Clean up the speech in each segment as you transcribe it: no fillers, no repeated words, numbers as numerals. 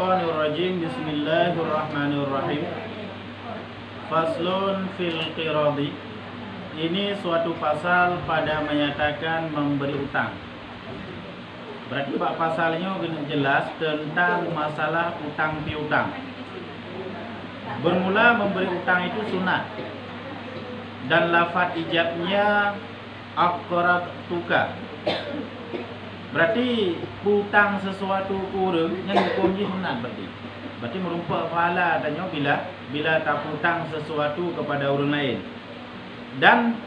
Minasyaitonirrajim. Bismillahirrahmanirrahim. Faslun fil qiradi. Ini suatu pasal pada menyatakan memberi utang. Berarti bab pasalnya kena jelas tentang masalah utang piutang. Bermula memberi utang itu sunat. Dan lafaz ijabnya aqradtuka. Berarti hutang sesuatu kurang yang hukumnya sunat berarti merupakan pahala tanya bila tak hutang sesuatu kepada orang lain. Dan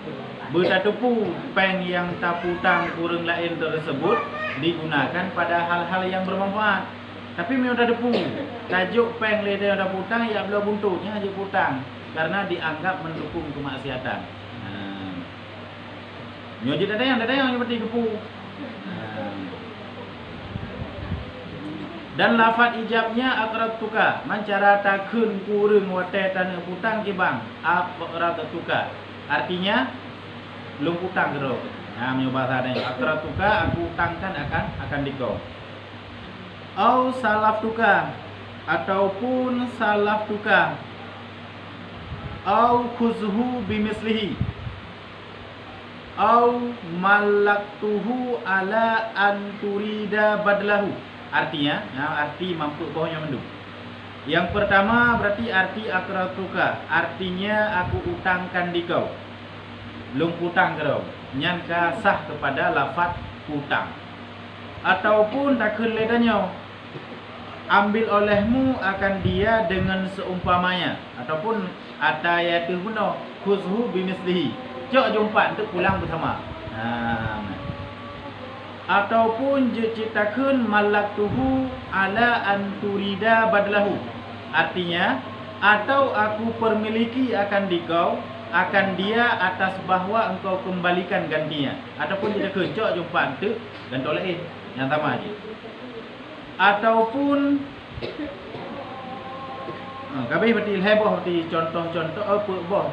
bertatupu peng yang tak hutang kurang lain tersebut digunakan pada hal-hal yang bermanfaat. Tapi memang dah depu tajuk peng leda ada hutang yang belum buntutnya aja hutang karena dianggap mendukung kemaksiatan. Nyojit ada yang seperti kepu. Dan lafaz ijabnya aqradtuka, mancara takun kurang wate tanah hutang ke bang aqradtuka. Artinya lung hutang kero. Nah, bahasa ada aqradtuka, aku hutangkan akan dikau. Au salaftuka, ataupun salaftuka. Au khuzhu bimislihi. Au malaktuhu ala an turida badlahu. Artinya, arti mampu bawahnya mendung. Yang pertama berarti arti aqradtuka, artinya aku utangkan di kau. Lung hutang kau. Nyan ka sah kepada lafaz hutang. Ataupun takun ledanya ambil olehmu akan dia dengan seumpamanya, ataupun atayatu guna khuzhu bimislihi. Jok jumpa untuk pulang bersama. Ataupun ciptakan malaktuhu ala anturida badlahu. Artinya, atau aku permiliki akan dikau, akan dia atas bahwa engkau kembalikan gantinya. Ataupun jika kejok jumpa untuk dan toleh yang sama aja. Ataupun kami berarti heboh berarti contoh-contoh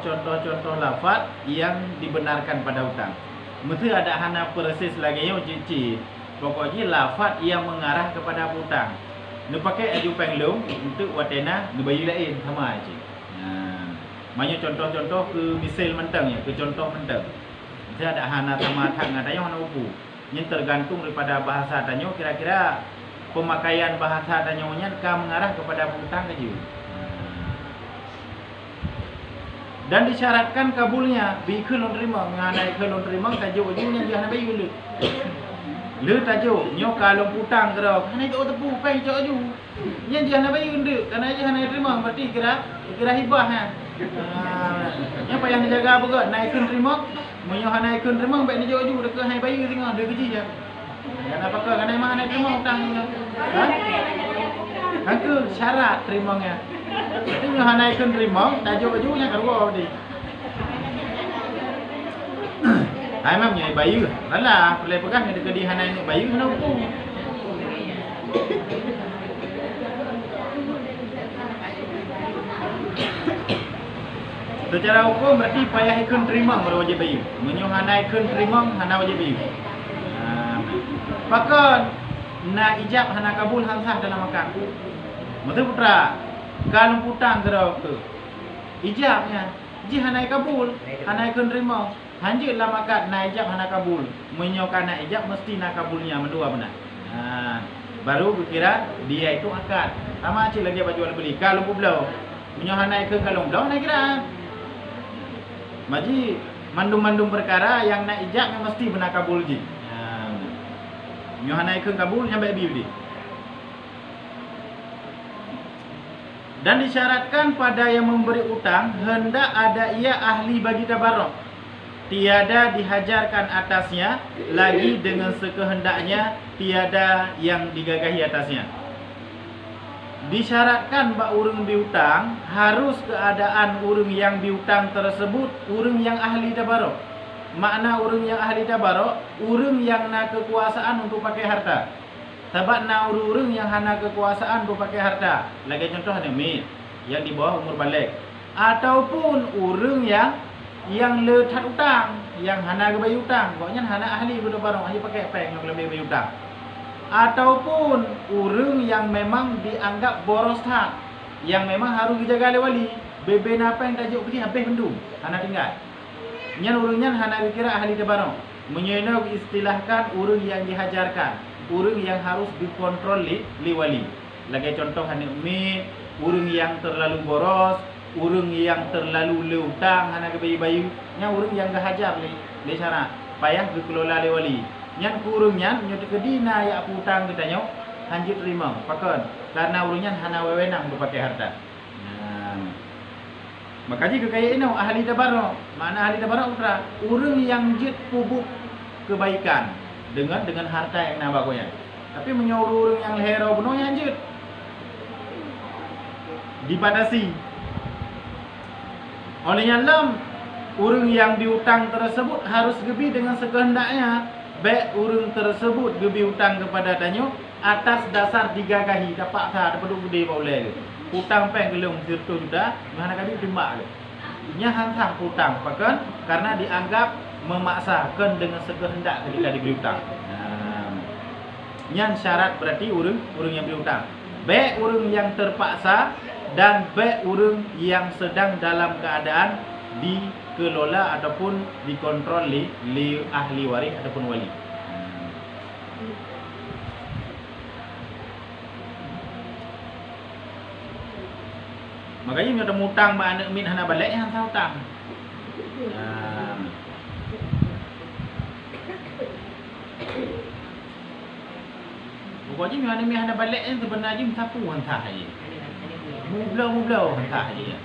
contoh-contoh lafaz yang dibenarkan pada hutang. Mesti ada hana persis lagi yang cici. Pokoknya lafaz yang mengarah kepada hutang. Nu pakai aju penglung untuk watena nu bayi lain sama aja. Banyak contoh-contoh ke misal mentang ya, ke contoh mentang. Mesti ada hana sama tang ada yang hana upu. Yang tergantung daripada bahasa tanya kira-kira pemakaian bahasa tanya kan mengarah kepada hutang ke. Dan disyaratkan kabulnya bi kelon terima mengenai kelon terima tajuk ujungnya dia nak bayu le tajuk nyo kalau hutang kira kana itu tepu pai cok aju yang dia nak bayu ndek kana dia nak terima berarti kira hibah ha. Yang payah jaga apa ke naikkan terima menyo naikkan terima baik ni cok aju dekat hai bayu tengah dia kerja je. Kan apa ke kana mana terima hutang ha. Aku syarat terimanya. Itu yang naikkan terima, tajuk bajunya keluar tadi. Hai mam nyai bayu, alah boleh pegang ada ke di hanai nak bayu mana hukum. Secara hukum berarti payah ikun terima baru wajib bayu. Menyo hanai ikun terima, hana wajib bayu. Pakon na ijab hana kabul hansah dalam makan. Betul putra. Kalau hutang gerau tu ijabnya ji hanai kabul hanai kun terima hanjit lah makat na ijab hana kabul menyokan na ijab mesti na kabulnya mendua benar. Baru kira dia itu akad sama cik lagi baju beli kalau belau menyo hanai kun kalau belau na kira maji mandum-mandum perkara yang na ijabnya mesti benar kabul ji. Menyo hanai kun kabul sampai biudi. Dan disyaratkan pada yang memberi utang hendak ada ia ahli bagi tabarruk. Tiada dihajarkan atasnya lagi dengan sekehendaknya, tiada yang digagahi atasnya. Disyaratkan bak urang biutang harus keadaan urang yang biutang tersebut urang yang ahli tabarruk. Makna urang yang ahli tabarruk, urang yang nak kekuasaan untuk pakai harta. Sebab nak urang yang hana kekuasaan tu pakai harta. Lagi contoh ada mit yang di bawah umur balik. Ataupun urang yang letak utang, yang hana ke bayi utang. Pokoknya hana ahli pada barang, hanya pakai peng yang lebih bayi utang. ataupun urang yang memang dianggap boros hak, yang memang harus dijaga oleh wali. Bebe napa yang tajuk pergi habis bendung, hana tinggal. Nyan urang nyan hana dikira ahli tabarok. Menyenok istilahkan urang yang dihajarkan, urang yang harus dikontrol li wali. Lagi contoh hana umi, urang yang terlalu boros, urang yang terlalu leutang hana ke bayi-bayi, nya urang yang gahajar li cara payah dikelola oleh wali. Nyan kurung nyan nyo kedina ya putang kita nyo hanjit terima pakon karena urang nyan hana wewenang berpakai harta. Makanya kekayaan itu ahli tabarok. Mana ahli tabarok putra? Urang yang jit pubuk kebaikan dengan harta yang nabakonya. Tapi menyuruh urang yang lehero benar yang jit dibatasi. Olehnya lam urang yang diutang tersebut harus gebi dengan sekehendaknya. Baik urang tersebut gebi utang kepada tanyo atas dasar digagahi dapat sah dapat gede boleh. Utang peng gelung sirtu sudah mana kali timbak. Nya hang utang pakan karena dianggap memaksakan dengan sekehendak ketika diberi utang. Nyan syarat berarti urang yang beri utang. Baik urang yang terpaksa dan baik urang yang sedang dalam keadaan dikelola ataupun dikontrol li ahli waris ataupun wali. Makanya kita mutang ba anak min hana balik yang tahu utang. Pokoknya anak min hana balik yang sebenarnya sapu hantah aja. Mublau hantah aja.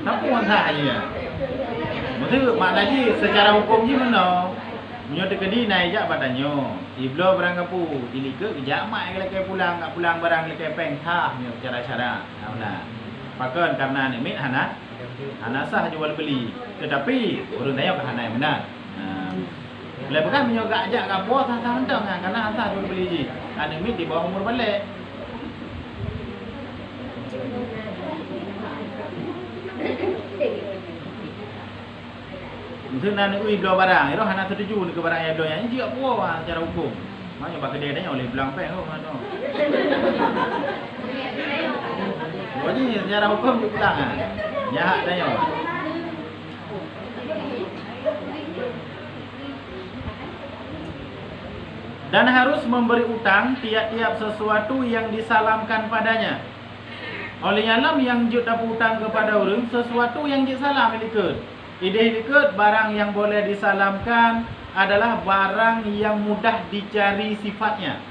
Sapu hantah aja. Maksud maknanya secara hukum je mana? Menyo tekedi naik jak badannya. Iblo barang kapu, dilika kejak mak kalau pulang, enggak pulang barang lekai peng tah menyo cara-cara. Nah. Pakon karena ni mit hana sah jual beli. Tetapi urang tanya ke hana yang benar. Boleh bukan menyo gak ajak kapo tah mentang karena sah jual beli je. Ada mit di bawah umur balik. Mungkin nak ui bela barang, itu hana setuju ke barang yang bela yang dia apa cara hukum. Maknanya bak kedai tanya oleh belang peng tu mana. Jadi secara hukum dia pulang ah. Jahat tanya. Dan harus memberi utang tiap-tiap sesuatu yang disalamkan padanya. Oleh alam yang jut dapat utang kepada orang sesuatu yang disalam ikut. Ide ikut barang yang boleh disalamkan adalah barang yang mudah dicari sifatnya.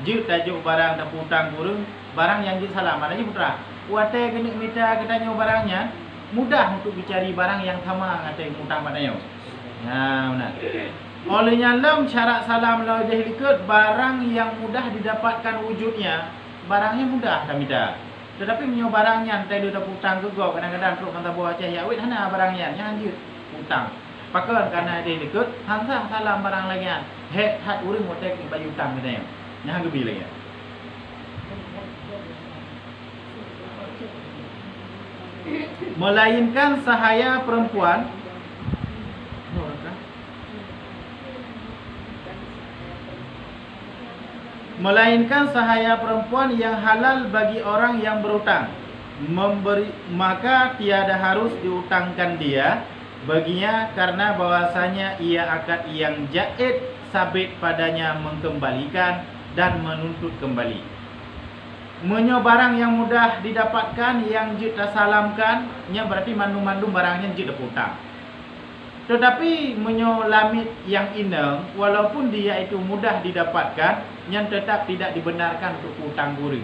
Jut tajuk barang dapat utang kurang barang yang disalam. Maknanya putra, wate kena minta kita nyo barangnya mudah untuk dicari barang yang sama ngate utang padanya. Nah, benar. Olehnya alam syarat salam lo ide ikut barang yang mudah didapatkan wujudnya, barangnya mudah tak minta. Tetapi menyo barangnya entah dia dah hutang ke go kadang-kadang teruk kata buah cah ya wit hana barangnya nya anjir hutang. Pakon karena dia ikut hangsa salam barang lagi an. Hat urang motek bagi hutang katanya. Nya gebi lagi. Melainkan sahaya perempuan yang halal bagi orang yang berutang memberi, maka tiada harus diutangkan dia baginya karena bahwasanya ia akad yang jaid sabit padanya mengembalikan dan menuntut kembali. Menyo barang yang mudah didapatkan yang jid salamkan nya berarti mandu-mandu barangnya jid utang. Tetapi menyo lamit yang inang walaupun dia itu mudah didapatkan yang tetap tidak dibenarkan untuk hutang guring.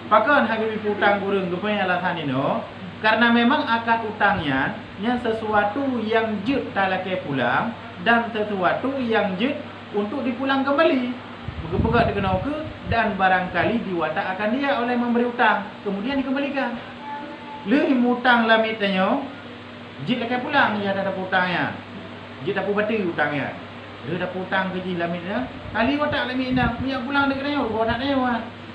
Pakon hagi hutang guring gepenya alasan ino karena memang akad utangnya yang sesuatu yang jid talake pulang dan sesuatu yang jid untuk dipulang kembali. Begepegak dikenal ke dan barangkali diwatak akan dia oleh memberi utang kemudian dikembalikan. Leh hutang lamit tanyo jid lekai pulang dia ada hutangnya. Jid dapat bati hutangnya. Dia dah hutang ke jid lamitnya. Kali watak lamit ina punya pulang dekat dia gua tak dia.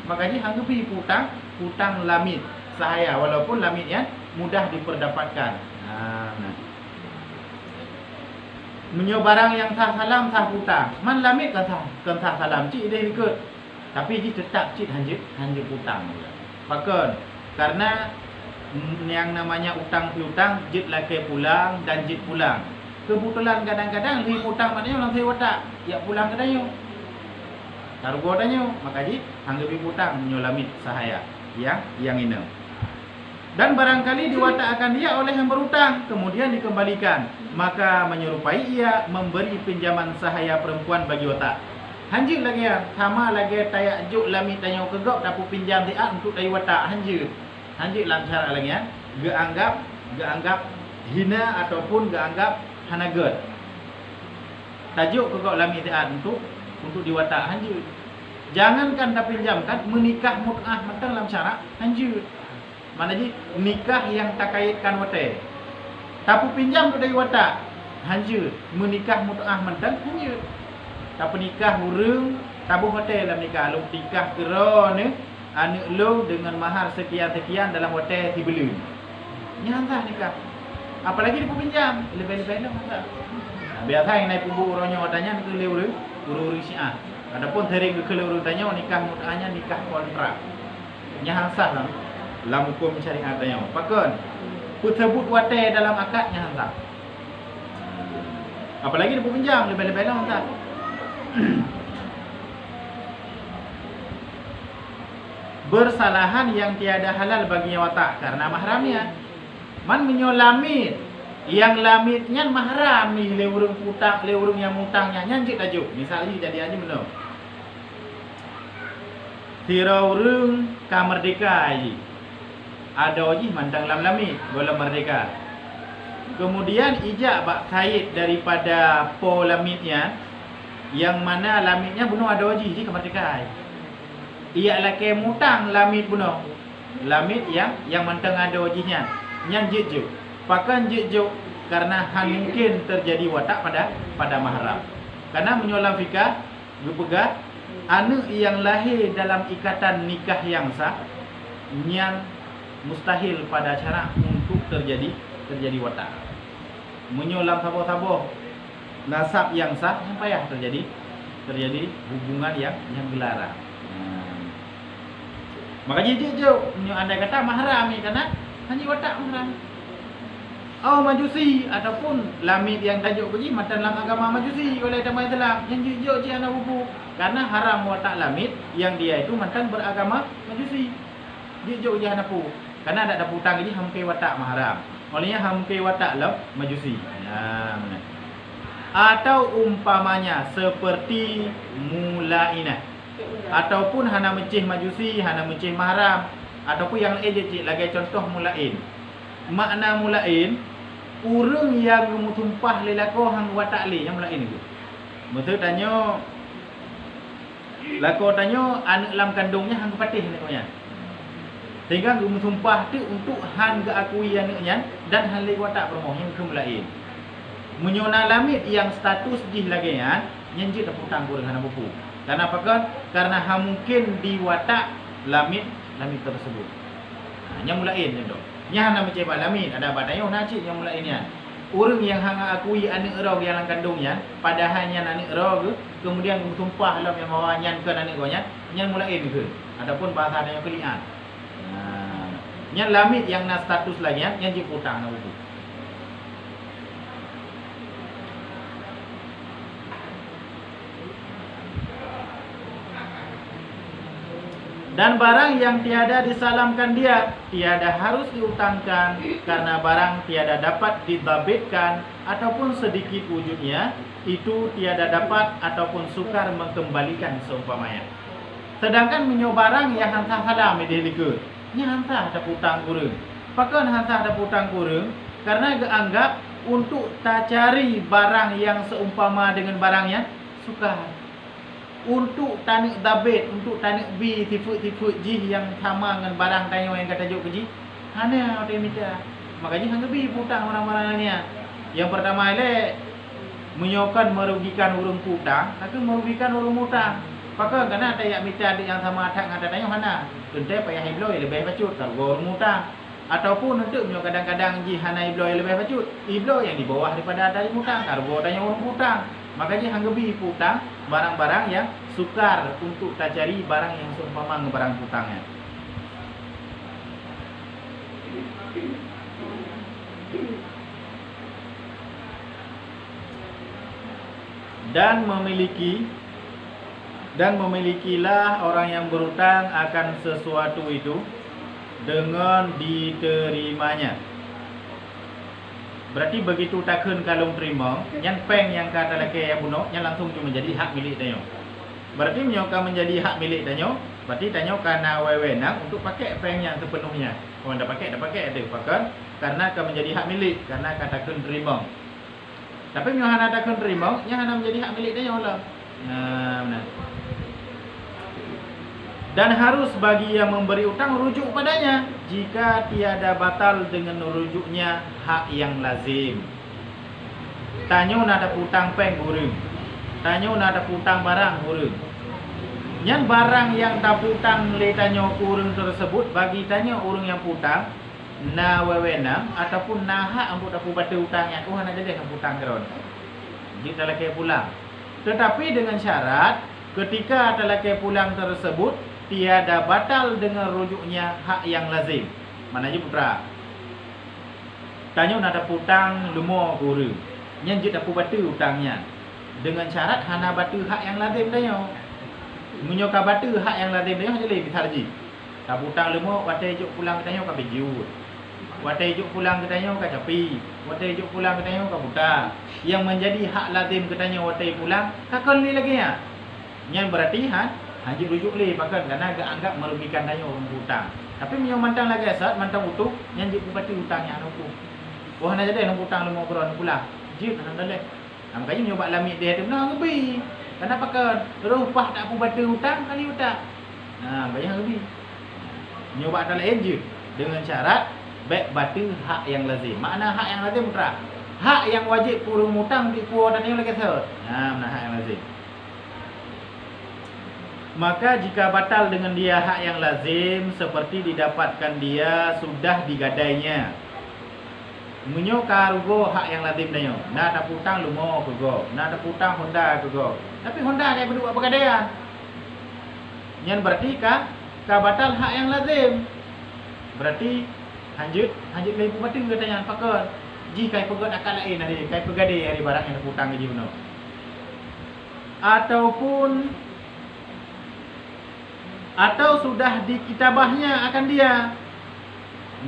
Makanya hang pi hutang lamit sahaya walaupun lamitnya mudah diperdapatkan. Nah. Menyo barang yang sah salam sah hutang. Man lamit kan sah salam cik dia ikut. Tapi dia tetap cik hanjut hutang juga. Pakon. Karena yang namanya utang piutang jit laki pulang dan jit pulang. Kebetulan kadang-kadang li hutang maknanya orang saya watak. Ya pulang ke danyo. Targo danyo, maka jit hanggapi hutang menyo lamit sahaya. Yang ini. Dan barangkali diwatakkan dia oleh yang berutang, kemudian dikembalikan, maka menyerupai ia memberi pinjaman sahaya perempuan bagi otak. Hanjir lagi ya, sama lagi tayak juk lamit tanya kegok dapat pinjam dia untuk dari watak hanjir. Hanjir dalam cara lagi ya, geanggap hina ataupun geanggap hanaget. Tajuk kegok lamit dia untuk diwatak hanjir. Jangankan tak pinjamkan, menikah mut'ah mentang dalam syarat hanjir. Mana ji nikah yang tak kaitkan wate. Tapi pinjam tu dari watak hanjur. Menikah mut'ah mentang hanjur. Tapi nikah urang tabuh hotel dalam nikah. Lu nikah kerana anak lu dengan mahar sekian-sekian dalam hotel Tibelun. Ni hantar nikah. Apalagi dia pinjam, lebih-lebih dah hantar. Biasa yang naik pubu orangnya watanya ni ke urang Syiah. Adapun tering ke urang tanya nikah mut'ahnya nikah kontrak. Ni hantar lah. Dalam hukum syariat tanya. Pakon tersebut watai dalam akadnya hantar. Apalagi dia pinjam lebih-lebih lah hantar. Bersalahan yang tiada halal bagi watak karena mahramnya. Man menyolamit yang lamitnya mahram ni le urang hutang, le urang yang hutangnya nyanjik tajuk. Misalnya jadi aja benar. Tira urang kamerdeka aji. Ada lagi mandang lam lamit bola merdeka. Kemudian ijak bak kait daripada po lamitnya yang mana lamitnya bunuh ada lagi di kemerdekaan. Ia laki mutang lamit bunuh. Lamit yang mandang ada laginya. Nyan jejuk. Pakan jejuk karena mungkin terjadi watak pada mahram. Karena menyolam fikah berpegang anak yang lahir dalam ikatan nikah yang sah yang mustahil pada cara untuk terjadi watak. Menyolam saboh-saboh nasab yang sah yang payah terjadi hubungan yang dilarang. Maka jauh andai kata mahram ni karena hanya watak mahram. Majusi ataupun lamit yang tajuk pergi matan dalam agama Majusi oleh agama Islam yang jauh je anak bubu karena haram watak lamit yang dia itu matan beragama Majusi. Jauh je anak bubu. Karena ada hutang je hampir watak mahram. Olehnya hampir watak lah Majusi. Atau umpamanya seperti mulainah. Ataupun hana mencih Majusi, hana mencih mahram. Ataupun yang lain je lagi contoh mulain. Makna mulain, urang yang mutumpah lelako hang watak le yang mulain itu. Betul tanya lako tanya anak lam kandungnya hang patih lakonya. Sehingga gum sumpah tu untuk han akui anaknya dan han lek watak permoh yang kemulain. Menyona lamit yang status jih lagi ya, yang je tak putang kurang hana buku. Karena apa kan? Karena ha mungkin di watak lamit tersebut. Yang mulain je dok. Nya hana macam lamit ada batayo nacik yang mulainnya. Orang yang hang akui anak erau yang kandungnya padahalnya anak erau kemudian gum sumpah lam yang mawanya ke anak gonya, yang mulain ke. Adapun bahasa yang kelian. Yang lamit yang na status lagi yang je hutang na buku. Dan barang yang tiada disalamkan dia tiada harus diutangkan karena barang tiada dapat dibabitkan ataupun sedikit wujudnya itu tiada dapat ataupun sukar mengembalikan seumpamanya. Sedangkan menyo barang yang hantar salam dihelike nya hantar ada hutang kurang. Pakan hantar ada hutang kurang karena dianggap untuk tak cari barang yang seumpama dengan barangnya sukar. Untuk tanik dabit, untuk tanik B tifut G yang sama dengan barang tayo yang kata jok G. Hana dia minta. Makanya hang B hutang orang-orang ni. Yang pertama ile menyokan merugikan urang hutang, atau merugikan urang hutang. Pakai karena tayak minta yang sama atak ngata tayo hana. Tentu payah hibloi lebih bacut kalau urang hutang. Ataupun untuk kadang-kadang ji hana iblo yang lebih bacut, iblo yang di bawah daripada dari hutang, karbo tanya orang hutang. Makanya hanggebi hutang barang-barang yang sukar untuk tak cari barang yang seumpama dengan barang hutangnya. Dan memilikilah orang yang berhutang akan sesuatu itu dengan diterimanya. Berarti begitu takun kalau terima, yang peng yang kata laki yang bunuh, yang langsung cuma menjadi hak milik danyo. Berarti menyoka menjadi hak milik danyo, berarti danyo karena wewenang untuk pakai peng yang sepenuhnya. Kalau dah pakai ada pakai karena akan menjadi hak milik, karena katakan terima. Tapi menyoka hana takun terima, yang hana menjadi hak milik danyo lah. Nah, benar. Dan harus bagi yang memberi utang rujuk padanya jika tiada batal dengan rujuknya hak yang lazim. Tanyo nada utang peng burung. Tanyo nada utang barang burung. Yang barang yang tak utang le tanyo urang tersebut bagi tanyo urang yang utang na wewenang ataupun na hak untuk dapat batu utangnya. Oh, nak jadi utang keron. Jika laki pulang. Tetapi dengan syarat ketika laki pulang tersebut tiada batal dengan rujuknya hak yang lazim. Mananya putra. Tanyo nada putang lumo guru. Yang jid dapat batu utangnya. Dengan syarat hana batu hak yang lazim tanyo. Menyoka batu hak yang lazim tanyo hanya lebih tarji. Tak putang lumo watai juk pulang tanyo ka bejiut. Watai juk pulang ke tanyo ka capi. Watai juk pulang ke tanyo ka buta. Yang menjadi hak lazim ke tanyo watai pulang kakon li lagi ya. Yang berarti haji rujuk le pakan karena agak anggap merugikan danyo orang hutang. Tapi menyo mantang lagi asat mantang utuh yang jik bupati hutangnya anu ku. Wah nak jadi orang hutang 5 kron pula. Jik nang dalek. Makanya menyo bak lamit dia tu nah ngebi. Karena pakan rupah tak bupati hutang kali hutang. Nah, bayang ngebi. Menyo bak tak lain je dengan syarat baik batu hak yang lazim. Makna hak yang lazim putra. Hak yang wajib kurung hutang di puan dan lagi asat. Nah, mana hak yang lazim. Maka jika batal dengan dia hak yang lazim seperti didapatkan dia sudah digadainya. Menyo kargo hak yang lazim danyo. Nak ada putang lumo kego, nak ada putang Honda kego. Tapi Honda kayak berdua pegadaian. Yang berarti ka batal hak yang lazim. Berarti lanjut lagi bupati katanya pakai. Jika pegat akal lain hari, kai pegadai hari barang yang putang gaji benar. Atau sudah dikitabahnya akan dia.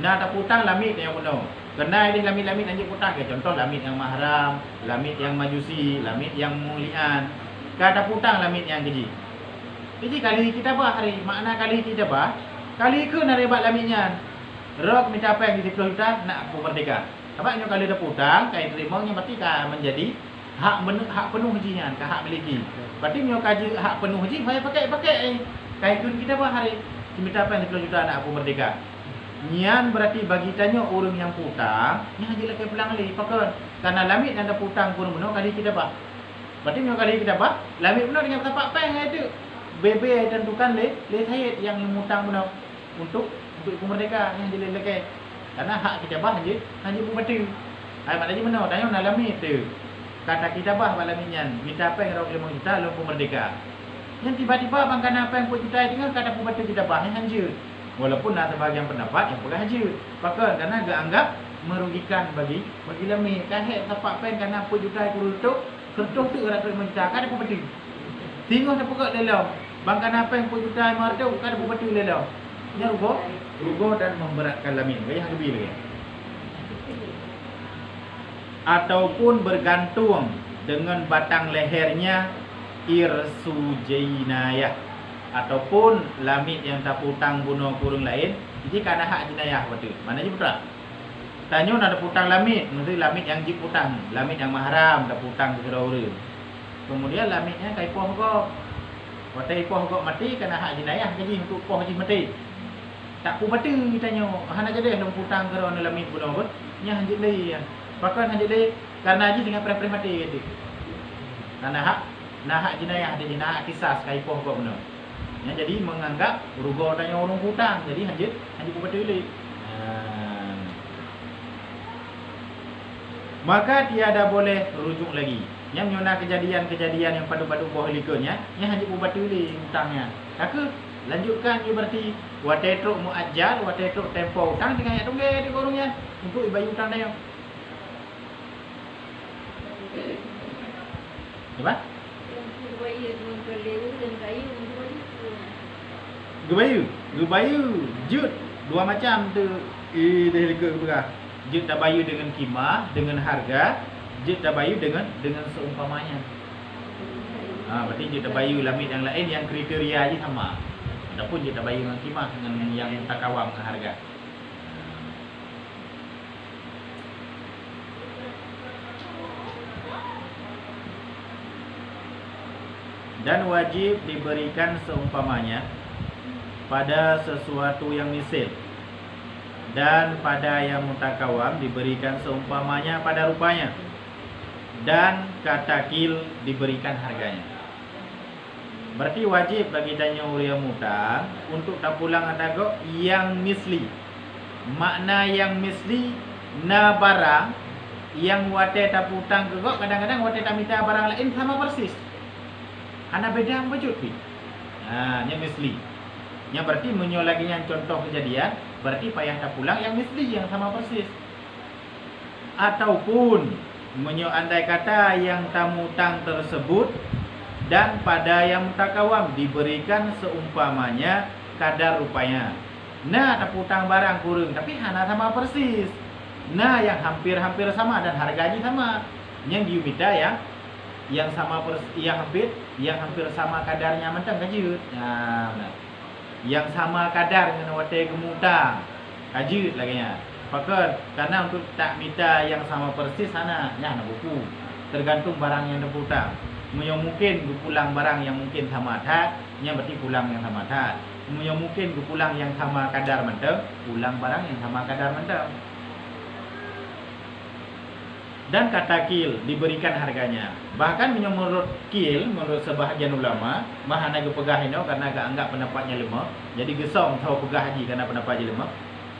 Nak tak putang lamit yang penuh. Kena ini lamit-lamit anjing putang ke. Contoh lamit yang mahram, lamit yang majusi, lamit yang mulian. Kata putang lamit yang keji. Jadi kali kitabah hari, makna kali kitabah, kali ke narebat lamitnya. Rok minta apa yang di 10 juta nak aku merdeka. Sebabnya kalau dah putang, kai terimanya berarti ka menjadi hak penuh hajinya, ka hak miliki. Berarti nyo kaji hak penuh haji, saya pakai. Kaitun kita apa hari minta apa yang 10 juta anak aku merdeka. Nian berarti bagi tanya orang yang putang, ni haji lagi pulang lagi pakai. Karena lamit anda putang pun benar kali kita bah. Berarti nyo kali kita bah, lamit benar dengan tapak peng itu. BB tentukan le hayat yang mutang benar untuk aku merdeka yang jadi lagi. Karena hak kita bah haji bupati. Hai maknanya benar tanya nak lamit tu. Kata kita bah balaminnya, minta apa yang 5 juta lu merdeka. Yang tiba-tiba bangkan apa yang pun kita dengar kata pembantu kita bahas hanja. Walaupun ada sebagian pendapat yang boleh hanja. Pakar karena agak anggap merugikan bagi lamit. Kahek tapak pen karena pun juta kurutuk kertuk tu orang tu minta kan ada pembantu. Tengok tak pegak lelau. Bangkan apa yang pun juta martu kan ada pembantu lelau. Nya rugo dan memberatkan lamit. Bayang lebih lagi. Ataupun bergantung dengan batang lehernya irsujainayah ataupun lamit yang tak putang bunuh kurung lain jika ada hak jinayah betul. Maknanya betul. Tanya ada putang lamit, mesti lamit yang jip putang, lamit yang mahram tak putang ke orang. Kemudian lamitnya kai poh kok. Watai poh kok mati kena hak jinayah jadi untuk poh haji mati. Tak pu mati tanya hana jadi ada putang ke orang lamit bunuh bet. Nya haji lei. Bahkan haji lei karena haji dengan pre mati gitu. Karena hak jinayah ada jinayah kisah kai poh kok benar. Ya, jadi menganggap rugo tanya orang hutang. Jadi haji bupati. maka tiada boleh rujuk lagi. Yang menyona kejadian-kejadian yang padu-padu boh likanya, yang hanya ubatu li hutangnya. Kaka lanjutkan dia berarti watetruk muajjal, watetruk tempo hutang dengan ayat tunggal di korungnya untuk ibayu hutang dia. Apa? Gebayu, jut dua macam tu. Dia lika berah. Jut tabayu dengan kimah, dengan harga, jut tabayu dengan seumpamanya. Berarti jut tabayu lamid yang lain yang kriteria je sama. Adapun jut tabayu dengan kimah dengan yang takawam dengan harga. Dan wajib diberikan seumpamanya pada sesuatu yang misil, dan pada yang mutakawam diberikan seumpamanya pada rupanya, dan katakil diberikan harganya. Berarti wajib bagi tanya yang mutang untuk tak pulang atago yang misli. Makna yang misli na barang yang wate tak putang kegok, kadang-kadang wate tak minta barang lain sama persis. Ana beda yang wajud pi. Yang misli. Yang berarti menyo lagi yang contoh kejadian, berarti payah tak pulang yang misli yang sama persis. Ataupun menyo andai kata yang tamu utang tersebut dan pada yang mutakawam diberikan seumpamanya kadar rupanya. Nah, tak putang barang kurang tapi hana sama persis. Nah, yang hampir-hampir sama dan harganya sama. Yang diminta yang sama yang hampir sama kadarnya mentang kajut. Benar. Yang sama kadar dengan wate gemutang kajut laginya. Pakar karena untuk tak minta yang sama persis sana nak buku. Tergantung barang yang diputang. Yang mungkin pulang barang yang mungkin sama tat, yang berarti pulang yang sama tat. Yang mungkin pulang yang sama kadar mentang, pulang barang yang sama kadar mentang. Dan kata kil diberikan harganya. Bahkan menurut kil, menurut sebahagian ulama, mahana ge pegah ino karena agak anggap pendapatnya lemah. Jadi gesong tahu pegah haji karena pendapatnya lemah.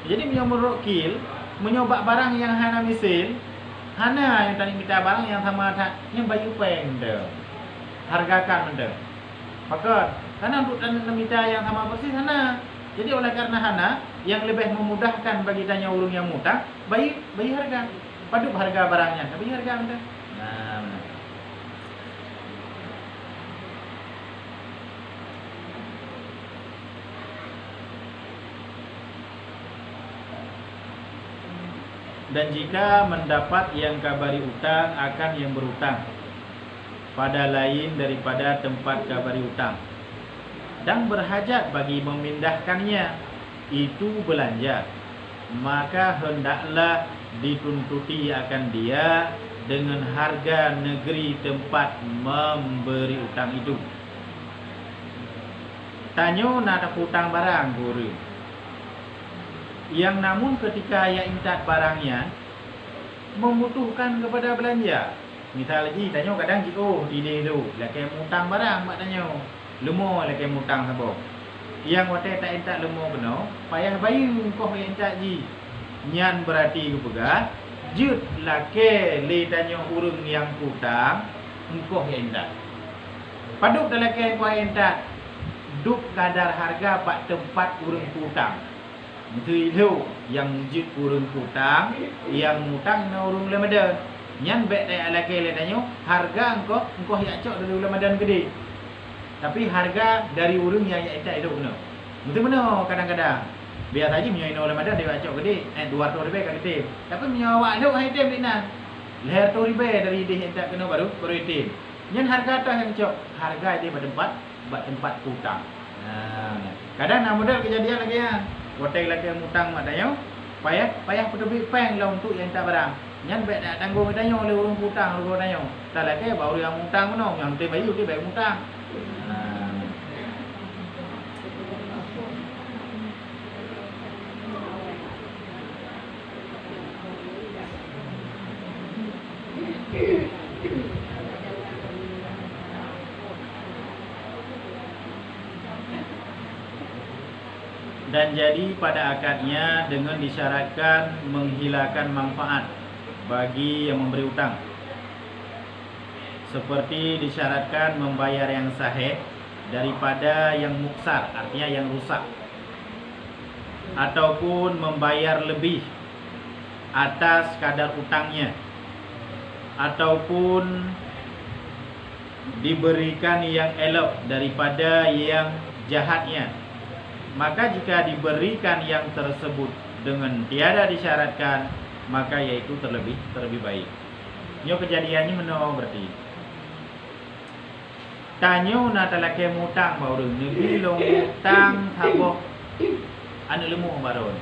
Jadi menurut kil, menyoba barang yang hana misil, hana yang tadi minta barang yang sama yang bayu peng dah. Hargakan dah. Maka karena untuk minta yang sama persis hana. Jadi oleh karena hana yang lebih memudahkan bagi tanya urung yang mutang, bayi harga. Paduk harga barangnya, tapi harga anda. Nah, benar. Dan jika mendapat yang kabari utang akan yang berutang pada lain daripada tempat kabari utang dan berhajat bagi memindahkannya itu belanja, maka hendaklah dituntuti akan dia dengan harga negeri tempat memberi utang itu. Tanyo nak utang barang guru. Yang namun ketika ia intat barangnya membutuhkan kepada belanja. Misal lagi tanyo kadang ide tu lakai mutang barang mak tanyo. Lemo lakai mutang sabo. Yang wate tak intat lemo beno, payah bayu koh yang intat ji. Nyan berarti ku pegah jut lake le tanyo urung yang hutang engkoh yang intat. Paduk dalam lake engkoh yang intat duk kadar harga pak tempat urung hutang. Itu yang jut urung hutang, yang hutang na urung Ramadan. Nyan bek dak lake le tanyo harga engkoh yang cok dari Ramadan gede. Tapi harga dari urung yang intat itu benar. Betul benar kadang-kadang. Biar saja punya ino Ramadan dia acok gede, 200 ribu kan itim. Tapi punya awak lu hai itim dina. Leher 2 ribu dari dia hendak kena baru itim. Nyen harga tah yang cok, harga dia tempat hutang. Kadang nak modal kejadian lagi ya. Hotel lagi yang hutang mak tanyo, payah peduli peng lah untuk yang tak barang. Nyen bet nak tanggung tanyo oleh urang hutang urang tanyo. Tak lagi baru yang hutang meno, yang teh bayu dia baik hutang. Dan jadi pada akadnya dengan disyaratkan menghilangkan manfaat bagi yang memberi hutang, seperti disyaratkan membayar yang sahih daripada yang muksar, artinya yang rusak, ataupun membayar lebih atas kadar hutangnya, ataupun diberikan yang elok daripada yang jahatnya. Maka jika diberikan yang tersebut dengan tiada disyaratkan, maka yaitu terlebih baik. Nyo kejadiannya menolak berarti. Tanyo na talake mutang baru nebi long mutang habo anu lemu baron.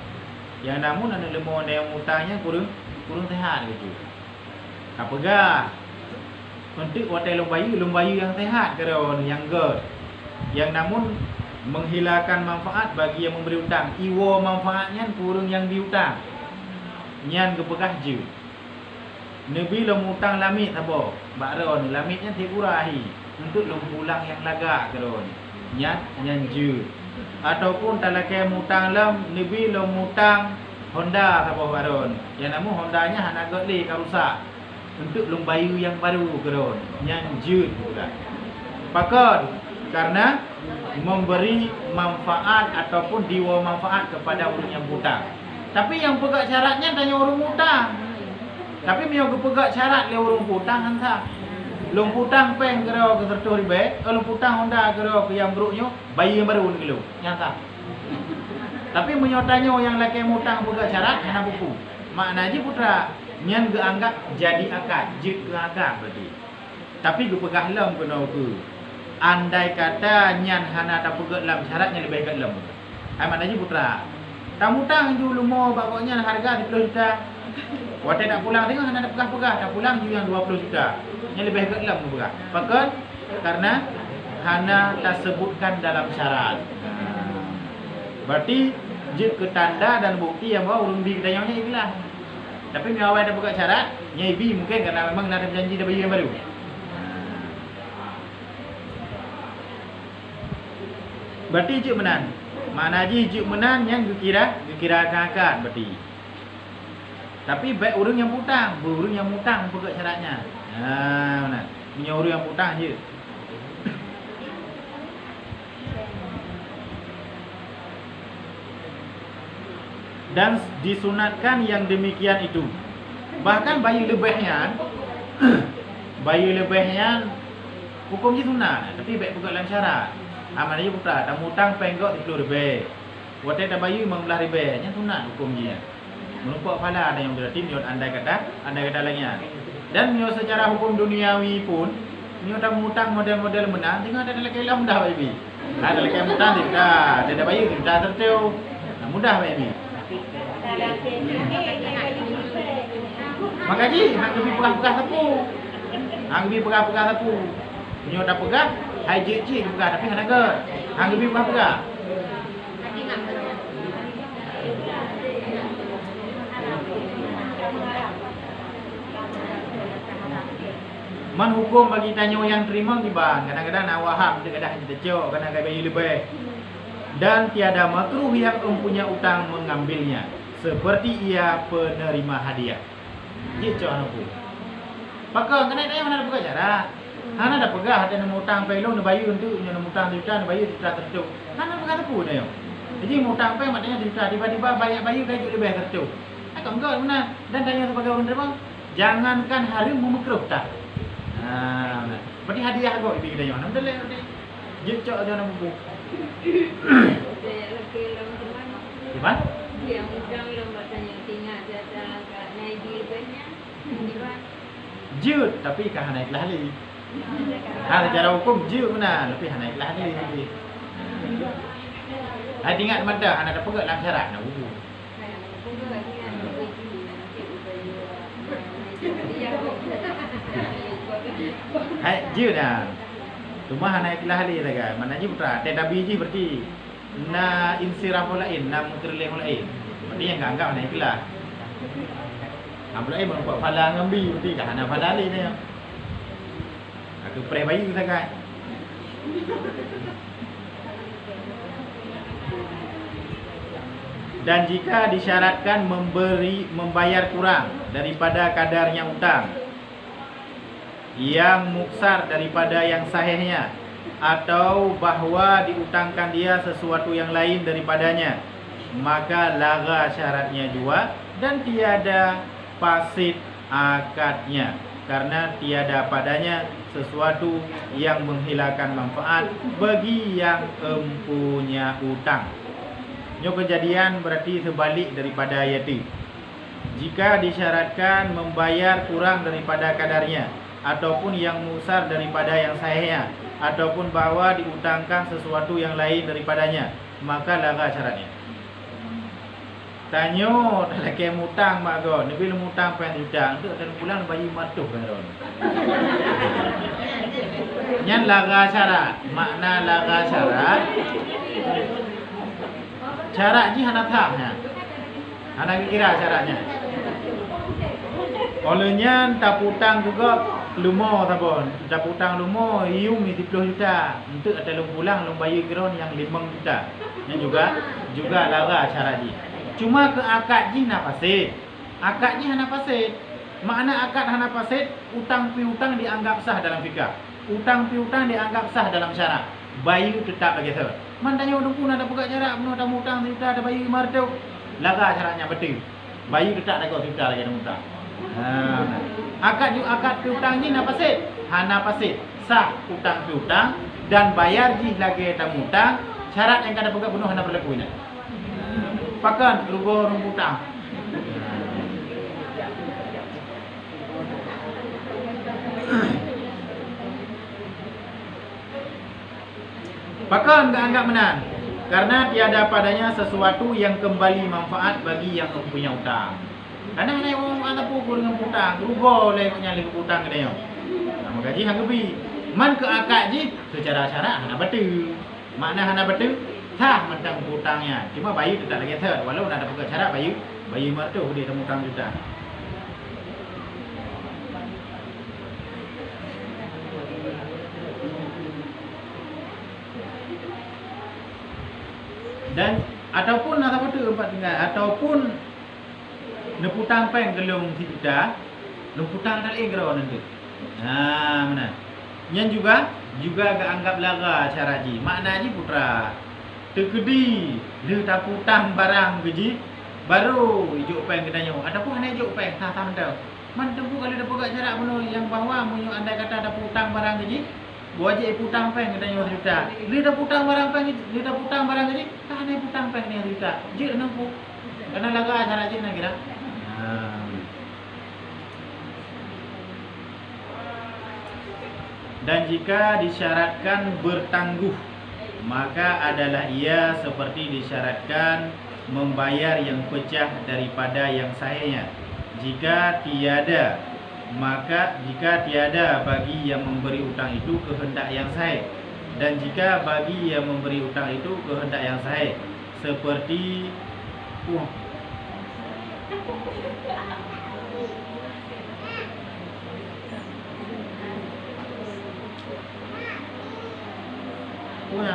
Yang namun anu lemu yang mutangnya kurang sehat gitu. Apagah untuk hotel long bayu yang sehat keron yang good. Yang namun menghilangkan manfaat bagi yang memberi hutang. Iwo manfaatnya kurang yang diutang. Nyan kepegah je. Nebi long hutang lamit apa? Baron lamitnya tikurahi. Untuk long pulang yang lagak keron. Nyan je. Ataupun talakai mutang lam nebi long hutang Honda apa baron. Yang namun Hondanya hana godli ka rusak. Untuk long bayu yang baru keron. Nyan je pula. Pakon karena memberi manfaat ataupun diwa manfaat kepada orang yang hutang. Tapi yang pegak syaratnya tanya orang hutang. Tapi mio pegak syarat le orang hutang hanta. Long hutang peng kero ke sertuh ribe, kalau hutang Honda kero ke yang buruknya bayi yang baru ni kilo. Nyata. Tapi menyotanya yang laki hutang pegak syarat hana buku. Maknanya putra nyan ge anggap jadi akad, jid ke akad berarti. Tapi ge pegah lam kena ke. Andai kata nyan hana tak pegak lam syaratnya lebih kat lam. Ai maknanya putra. Tamu hutang ju lumo bakoknya harga 10 juta. Watai tak pulang tengok hana tak pegah-pegah, tak pulang ju yang 20 juta. Yang lebih kat lam pegah. Pakon karena hana tak sebutkan dalam syarat. Berarti jid ke tanda dan bukti yang bawa urung bi kedayanya itulah. Tapi miawai dah pegak syarat, nyai bi mungkin karena memang nak ada janji dah bayi yang baru. Berarti juk menan. Makna haji juk menan yang dikira akad berarti. Tapi baik orang yang hutang, orang yang hutang pegak syaratnya. Mana? Punya orang yang hutang je. Dan disunatkan yang demikian itu. Bahkan bayi lebihnya hukumnya sunat, tapi baik pegak dalam syarat. Amannya putra, tamu hutang penggok 10 ribu. Watai dah bayu 15 ribu. Yang sunat hukumnya. Menumpuk pala ada yang berarti miot andai kata lainnya. Dan miot secara hukum duniawi pun miot tamu hutang model-model menang tengok ada lelaki lah mudah bayi. Ada lelaki hutang tidak, ada bayu tidak tertiu. Mudah bayi. Makanya hang lebih pegah-pegah sapu. Hang lebih pegah-pegah sapu. Nyo dah pegah, hai je pegah tapi hang ke. Hang lebih pegah-pegah. Man hukum bagi tanyo yang terima tiba. Kadang-kadang nak waham dia kadah kita cok, kadang-kadang bayi lebih. Dan tiada makruh yang mempunyai utang mengambilnya, seperti ia penerima hadiah. Gitu anu. Maka kena tanya mana ada pegah cara. Hana ada pegah ada nama utang pelong bayu untuk nama utang juta bayu juta tertentu. Hana pegah tepu dah yo. Jadi utang pe maknanya juta tiba-tiba banyak bayu gaji lebih tertentu. Aku enggak mana dan tanya sebagai orang terima, jangankan hari memakruh tak. Berarti hadiah kok ini kita yo. Nampak le. Gitu ada nama buku. Gimana? Yang udang lomba tanya tinggal jatah kat naik banyak. Jut tapi kah naik lagi. Secara hukum jut mana? Tapi naik lagi nanti. Hai tinggal mana? Anak ada pegak dalam syarat nak buku. Hai jut dah. Cuma naik lagi lagi. Mana je putra? Tiada biji berarti. Na insiraful lain, na mutrilihul lain. Berarti yang enggak anggap naik lah. Ambil air membuat fala ngambi berarti dah ana fala ni dia. Aku pre bayi sangat. Dan jika disyaratkan membayar kurang daripada kadarnya utang, yang muksar daripada yang sahihnya, atau bahawa diutangkan dia sesuatu yang lain daripadanya, maka lara syaratnya jua dan tiada fasid akadnya, karena tiada padanya sesuatu yang menghilangkan manfaat bagi yang empunya utang. Ini kejadian berarti sebalik daripada ayat itu. Jika disyaratkan membayar kurang daripada kadarnya, ataupun yang musar daripada yang sahihnya, ataupun bahawa diutangkan sesuatu yang lain daripadanya, maka lara syaratnya. Tanyo lelaki mutang mak go, nabi lu mutang pen juta, untuk akan pulang bayi matuh kan ron. Nyan lara syarat, makna lara syarat. Syarat ji hana tahnya. Hana kira syaratnya. Olehnya taputang juga lumo tabon. Taputang lumo iung 10 juta. Untuk ada lu pulang lu bayi kron yang 5 juta. Yang juga lara syarat ji. Cuma ke akad ji hana fasid. Akad ji hana fasid. Makna akad hana fasid, utang piutang dianggap sah dalam fikah. Utang piutang dianggap sah dalam syarak. Bayi tetap lagi sah. Man tanya orang pun ada buka jarak, penuh ada mutang cerita, ada bayi martau. Laga syaratnya betul. Bayi tetap ada cerita lagi ada mutang. Akad piutang ni hana fasid. Hana fasid. Sah utang piutang dan bayar ji lagi ada mutang. Syarat yang kada buka penuh hana berlaku ini. Pakan rugo hutang. Pakan tak anggap menang, karena tiada padanya sesuatu yang kembali manfaat bagi yang mempunyai hutang. Karena hanya orang anak pukul dengan hutang, rugo oleh nyali hutang kedai. Nama gaji hang gebi. Man ke akad ji secara syarak hana betul. Makna hana betul sah mentang hutangnya. Cuma bayi tetap lagi sah, walau dah ada buka syarat bayi mertu dia temu hutang juta. Dan ataupun apa tu empat tinggal, ataupun neputang peng gelung si juta, neputang tak lagi kerana nanti. Mana? Yang juga agak anggap lara cara ji. Makna ji putra terkedi dia tak putang barang gaji baru ijuk peng kedanya. Ataupun hanya ijuk peng tak tahu. Man tempu kalau dah buka jarak penuh yang bahawa munyo andai kata ada putang barang gaji, wajib putang peng katanya juta. Dia dah putang barang peng, dia dah putang barang gaji, tak ada putang peng ni juta. Je nampu. Karena laga cara je nak kira. Dan jika disyaratkan bertangguh, maka adalah ia seperti disyaratkan membayar yang pecah daripada yang sahihnya. Jika tiada bagi yang memberi utang itu kehendak yang sahih, dan jika bagi yang memberi utang itu kehendak yang sahih, seperti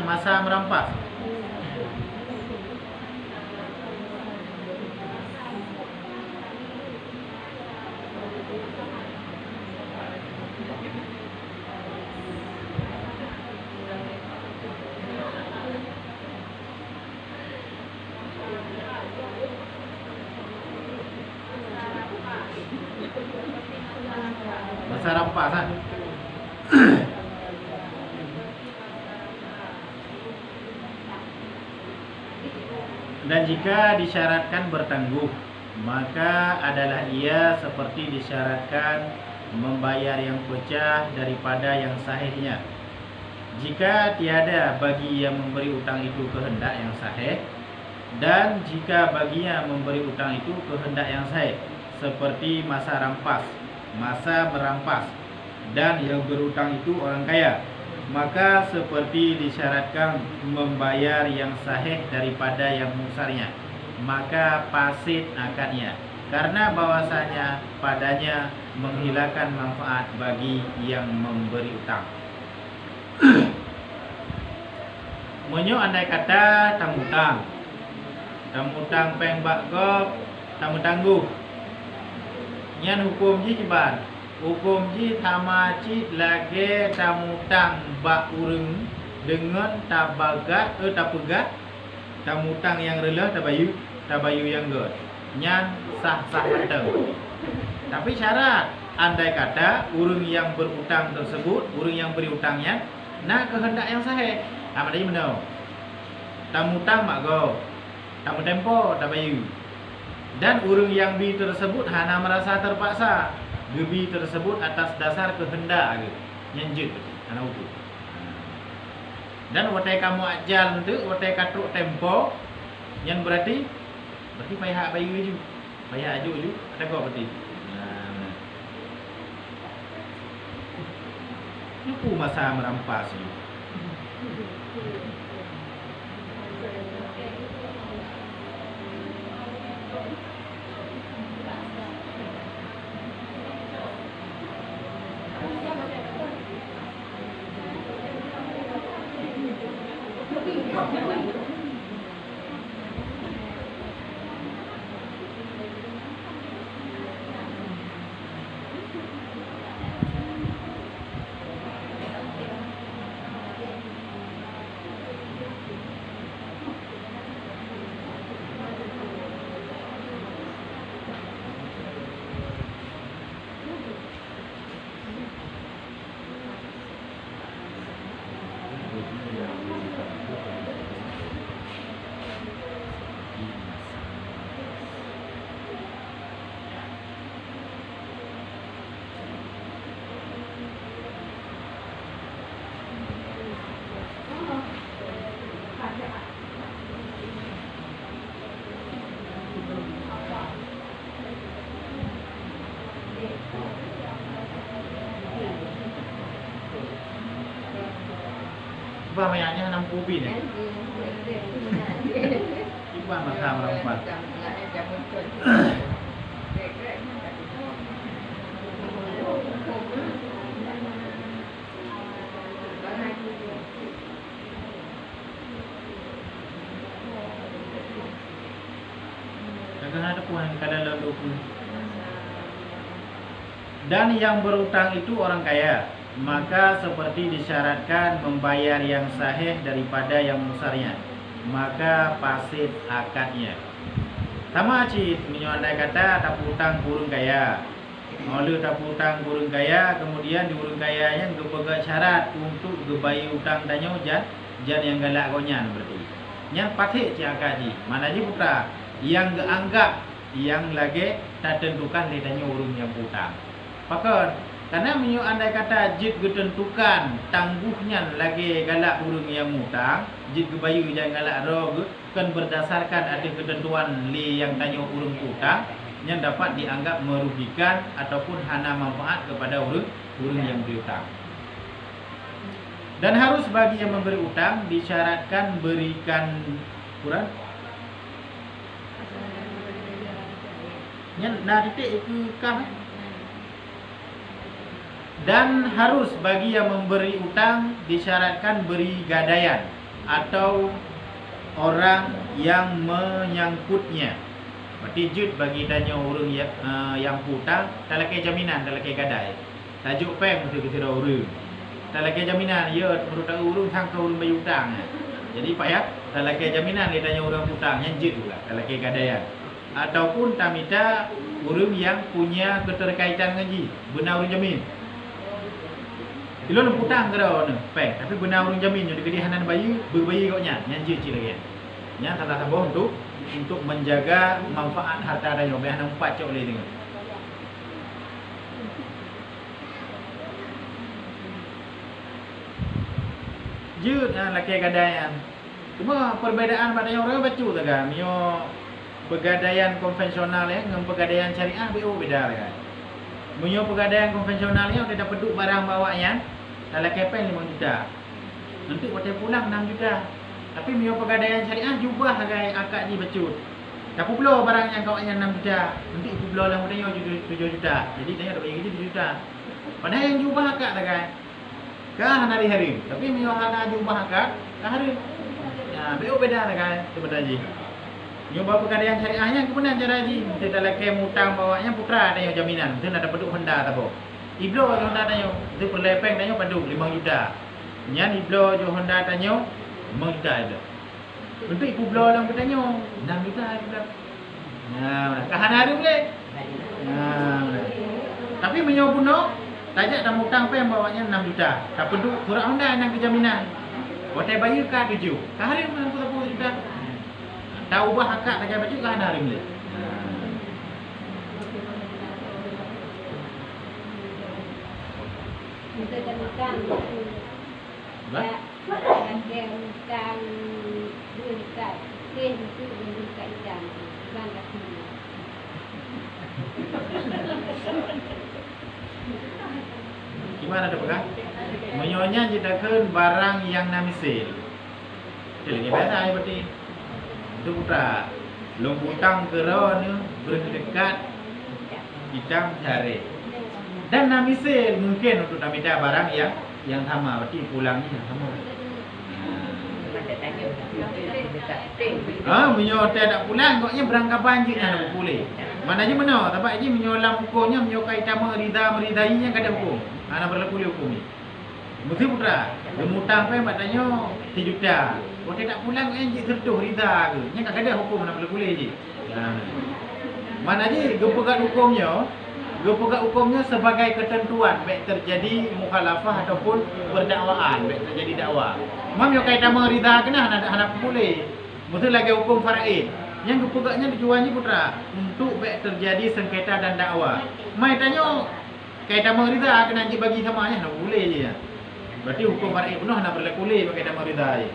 masa merampas. Masa rampas kan? Dan jika disyaratkan bertangguh, maka adalah ia seperti disyaratkan membayar yang pecah daripada yang sahihnya. Jika tiada bagi yang memberi utang itu kehendak yang sahih, dan jika bagi yang memberi utang itu kehendak yang sahih, seperti masa merampas, dan yang berutang itu orang kaya, maka seperti disyaratkan membayar yang sahih daripada yang musarnya, maka fasid akadnya, karena bahwasanya padanya menghilangkan manfaat bagi yang memberi utang. Menyo andai kata tangutang Tamutang peng bak gop, tamu tangguh. Nyan hukum ji ciban. Hukum ji tamacit lagi tamutang bak urung dengan tabagat tapegat tamutang yang rela tabayu yang god. Nyan sah-sah mateng. Tapi syarat andai kata urung yang berutang tersebut, urung yang beri utangnya nak kehendak yang sahih. Apa tadi benar? Tamutang mak go. Tamu tempo tabayu. Dan urung yang bi tersebut hana merasa terpaksa. Gebi tersebut atas dasar kehendak ke. Nyenjut hana utuh. Dan watai kamu ajal tu, watai katruk tempo yang berarti payah bayu ju. Payah aju ju. Ada kau berarti. Itu masa merampas ju. Iba mayaknya 60 bin ya. Iba masa merampas. Jangan ada puan kadang lalu. Dan yang berutang itu orang kaya, maka seperti disyaratkan membayar yang sahih daripada yang musarnya, maka fasid akadnya. Sama cik, andai kata tak utang kurung kaya, oleh tak utang kurung kaya, kemudian di kurung kayanya gepegat syarat untuk gebayi utang tanya jan yang galak konyan berarti. Yang pakai cik akad ji, mana ji putra yang geanggap yang lagi tak tentukan ditanya urung yang utang. Pakon, karena minyak andai kata jid ketentukan tangguhnya lagi galak urung yang mutang, jid kebayu yang galak rog kan berdasarkan ada ketentuan li yang tanya urung utang yang dapat dianggap merugikan ataupun hana manfaat kepada urung yang berutang. Dan harus bagi yang memberi utang disyaratkan berikan kurang. Nah titik itu kah? Dan harus bagi yang memberi utang disyaratkan beri gadaian atau orang yang menyangkutnya. Berarti jud bagi tanya orang yang hutang, tak lagi jaminan, tak lagi gadai. Tajuk peng mesti kita urung. Tak lagi jaminan, ya menurut urung sangka urung bayar hutang. Jadi payah, tak lagi jaminan dia tanya orang hutang, yang jud pula, tak lagi gadaian. Ataupun tamita urung yang punya keterkaitan ngaji, benar urung jamin. Kalau nak hutang kerana peng, tapi benar urung jamin jadi kedihanan bayi berbayi koknya, yang jud lagi. Yang tak tambah untuk menjaga manfaat harta daya, biar nampak cok boleh tengok. Jud laki gadaian. Cuma perbezaan pada yang orang baca tak kan? Mio pegadaian konvensional ya dengan pegadaian syariah beda kan. Mio pegadaian konvensional ya dia dapat duk barang bawaan dalam kepen 5 juta. Nanti waktu pulang 6 juta. Tapi mio pegadaian syariah jubah harga akad ni becut. Tapi pula barang yang kau yang 6 juta. Nanti itu pula lah mudahnya 7 juta. Jadi dia ada bagi 7 juta. Padahal yang jubah akad tak kan? Kah hari-hari. Tapi mio hana jubah akad, kah hari. Ya, beda tak kan? Sebenarnya. Nyo bapa kadang syariahnya kemudian cara haji. Kita dalam kem hutang bawanya putra ada yang jaminan. Itu ada penduk Honda tabo. Iblo Honda tanyo. Itu perlepeng tanyo penduk 5 juta. Nyan iblo jo Honda tanyo 5 juta itu. Untuk iku blo lang tanyo 6 juta iblo. Nah, kahan hari boleh. Nah. Tapi menyo puno tajak dan hutang pe yang bawanya 6 juta. Tak penduk surat Honda yang jaminan. Hotel bayu ka 7. Kahari mana 10 juta. Tak ubah akak tak baju kan hari ni. Kita kan makan. Ba? Ada makan dekat. Ken itu dekat jam. Dan lagi. Gimana dah pegang? Menyonya jedakeun barang yang namisil. Itu lagi biasa ai berarti. Itu putra long hutang kero ni berdekat kita cari dan namisil mungkin untuk namida barang yang sama berarti pulangnya sama. Menyo tak pulang koknya berangkat banjir nak boleh. Mana je mana tapi aje menyolam hukumnya menyokai tama meridainya kada hukum. Ana berlaku hukum ni. Mesti putra, hutang pe matanya 3 juta. Kau tak pulang kan je tertuh rida ke. Nya tak ada hukum nak boleh je. Mana je gepegat hukumnya sebagai ketentuan baik terjadi mukhalafah ataupun berdakwaan, baik terjadi dakwah. Mam yo kaitan merida kena anak boleh. Mesti lagi hukum faraid. Yang gepegatnya tujuannya putra untuk baik terjadi sengketa dan dakwah. Mai tanya kaitan merida kena je bagi samanya nak boleh je. Berarti hukum faraid penuh nak berlaku pakai kaitan merida je.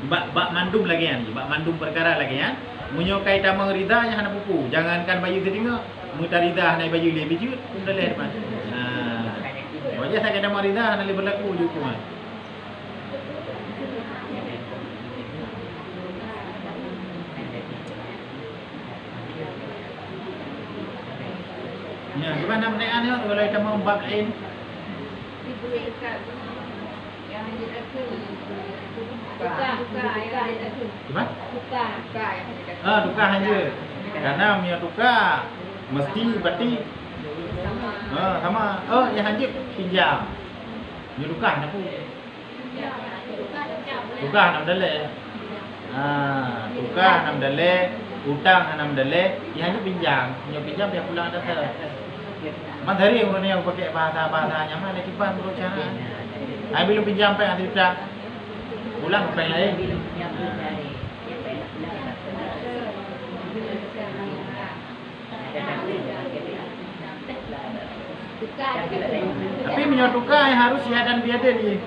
Bak mandum lagi kan, bak mandum perkara lagi kan. Menyokai tamang rida yang hana buku. Jangankan bayu teringa, mutar rida hana bayu lebih jut, dah leh depan. Wajah saya tamang rida hana lebih berlaku je hukuman. Ya, gimana menaikkan ni kalau tamang bab lain? Yang jedakeun Gimana? Tukar hanya. Karena punya tukar mesti berarti sama. Yang hanya pinjam. Punya tukar nak pun. Tukar 6 dalek. Tukar 6 dalek, hutang 6 dalek, yang hanya pinjam. Punya pinjam dia pulang datang. Mandari orang yang pakai bahasa nyaman lagi pan berucara. Ai belum pinjam pe nanti sudah pulang ke lain. Tapi menyotuka yang harus dan biaden ni.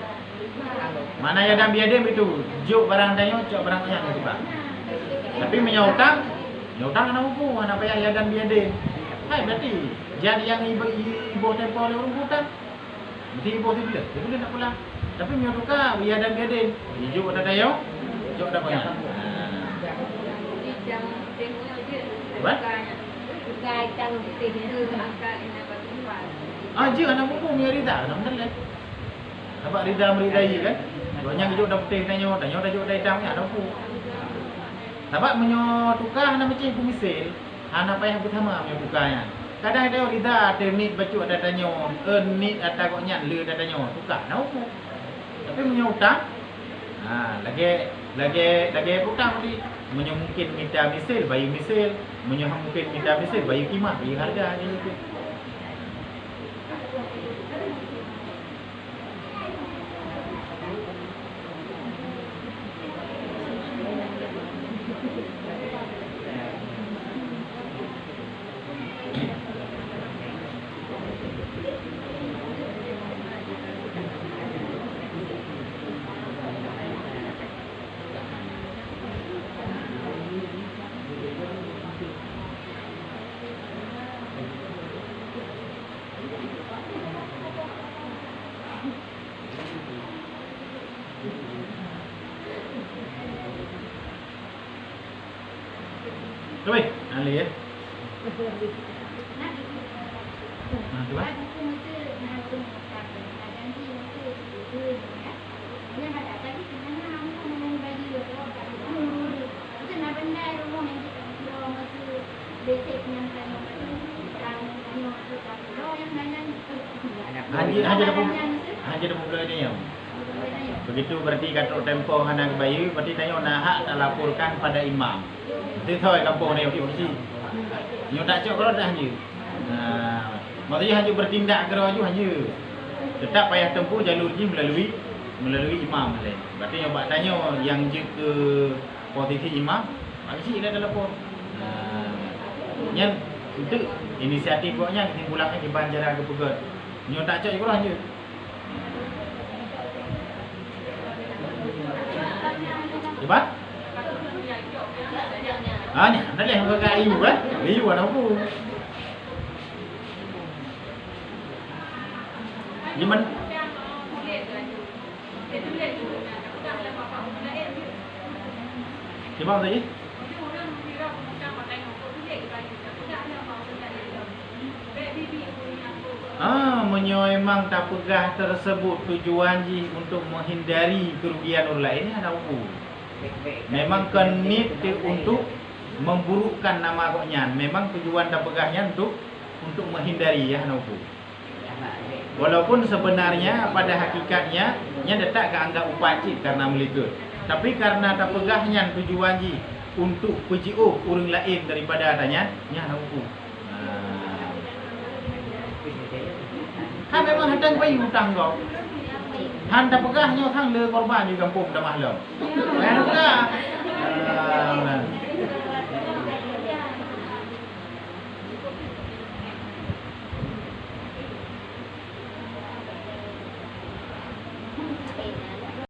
Mana dan biaden itu? Juk barang dayo, cok barang yang itu pak. Tapi menyotang anak hukum, anak payah dan biaden. Hai berarti jadi yang ibu tempo oleh orang hutan. Mesti ibu tu bila? Dia boleh nak pulang. Tapi menyotuka dan biaden. Juk ada dayo, cok dah banyak. What? Je anak buku punya rida, benar lah. Dapat rida meridai kan? Banyak hidup dah putih tanya dah hidup dah hitamnya ada buku. Dapat menyotukah anak macam kumisil, anak payah bersama punya bukanya. Kadang ada rida teknik baju ada tanya, nit ada koknya le ada tanya, tukar nak buku. Tapi menyotang, lagi hutang di mungkin minta misil, bayu misil, mungkin minta misil, bayu kimat, bayu harga je itu. Rồi, ăn lìa. Coba. Dia ada tadi sebenarnya aku mau bagi dia itu nak benda rumah yang kita jual masih basic yang kan yang yang nanya Haji dah mula ni yang. Begitu berarti kata tempoh anak bayi berarti tanya nak hak tak laporkan pada imam. Itu tahu kampung ni okey polisi. Nyo tak cok kalau dah hanya. Maksudnya hanya bertindak kalau hanya. Tetap payah tempuh jalur ni melalui imam lain. Berarti yang buat tanya yang je ke posisi imam, makcik dah telefon. Yang itu inisiatif buatnya kesimpulannya di banjara ke pegot. Nyo tak cok kalau hanya. Cepat? Ni, dah leh muka ayu kan? Ayu ada apa? Gimana? Gimana tadi? Memang tak pegah tersebut tujuan ji untuk menghindari kerugian orang lain ada apa? Memang kenit untuk memburukkan nama koknya. Memang tujuan tak pegahnya untuk menghindari ya apa? Walaupun sebenarnya pada hakikatnya nya detak ke anggap upacit karena melitut. Tapi karena tak pegahnya tujuan ji untuk PGO orang lain daripada adanya nya apa? Han memang hadang bayi hutang kau. Han tak pegahnya hang le korban di kampung dah malam. Kan pegah.